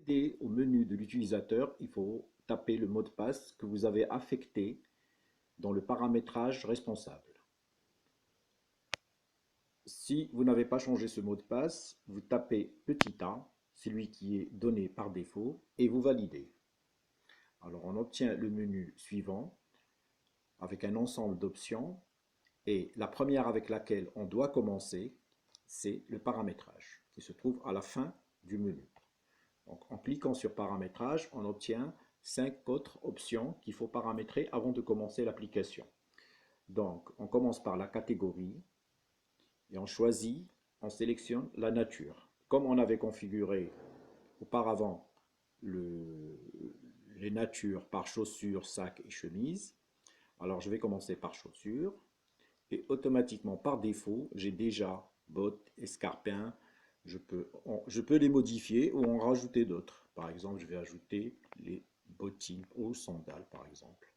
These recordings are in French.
accéder au menu de l'utilisateur, il faut taper le mot de passe que vous avez affecté dans le paramétrage responsable. Si vous n'avez pas changé ce mot de passe, vous tapez petit a, celui qui est donné par défaut, et vous validez. Alors on obtient le menu suivant avec un ensemble d'options et la première avec laquelle on doit commencer, c'est le paramétrage qui se trouve à la fin du menu. Donc, en cliquant sur paramétrage, on obtient 5 autres options qu'il faut paramétrer avant de commencer l'application. Donc, on commence par la catégorie et on sélectionne la nature. Comme on avait configuré auparavant les natures par chaussures, sacs et chemises, alors je vais commencer par chaussures et automatiquement par défaut, j'ai déjà bottes, escarpins. Je peux les modifier ou en rajouter d'autres. Par exemple, je vais ajouter les bottines aux sandales, par exemple.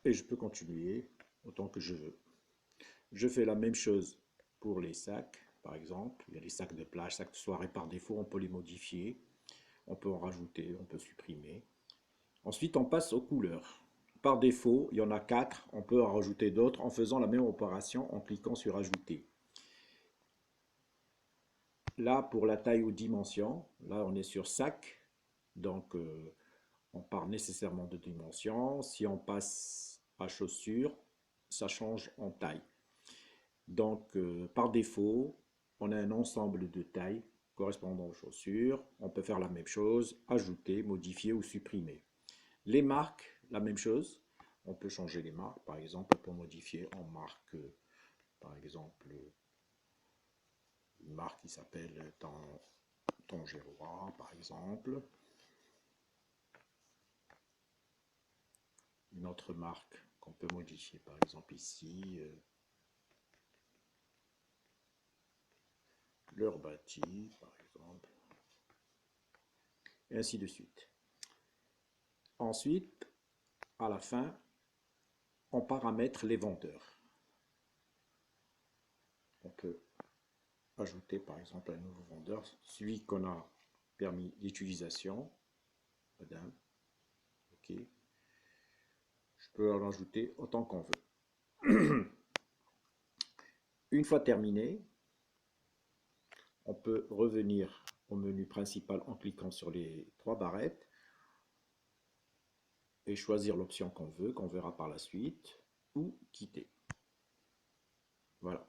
Et je peux continuer autant que je veux. Je fais la même chose pour les sacs, par exemple. Il y a les sacs de plage, sacs de soirée par défaut, on peut les modifier. On peut en rajouter, on peut supprimer. Ensuite, on passe aux couleurs. Par défaut, il y en a 4. On peut en rajouter d'autres en faisant la même opération en cliquant sur Ajouter. Là, pour la taille ou dimension, là, on est sur sac. Donc, on part nécessairement de dimension. Si on passe à chaussures, ça change en taille. Donc, par défaut, on a un ensemble de tailles correspondant aux chaussures. On peut faire la même chose, ajouter, modifier ou supprimer. Les marques, la même chose. On peut changer les marques, par exemple, pour modifier en marque, par exemple, une marque qui s'appelle Tangérois, par exemple. Une autre marque qu'on peut modifier, par exemple ici, Leur Bâti, par exemple, et ainsi de suite. Ensuite, à la fin, on paramètre les vendeurs. On peut ajouter par exemple un nouveau vendeur, celui qu'on a permis d'utilisation, madame, ok. Je peux en ajouter autant qu'on veut. Une fois terminé, on peut revenir au menu principal en cliquant sur les 3 barrettes et choisir l'option qu'on veut, qu'on verra par la suite, ou quitter. Voilà.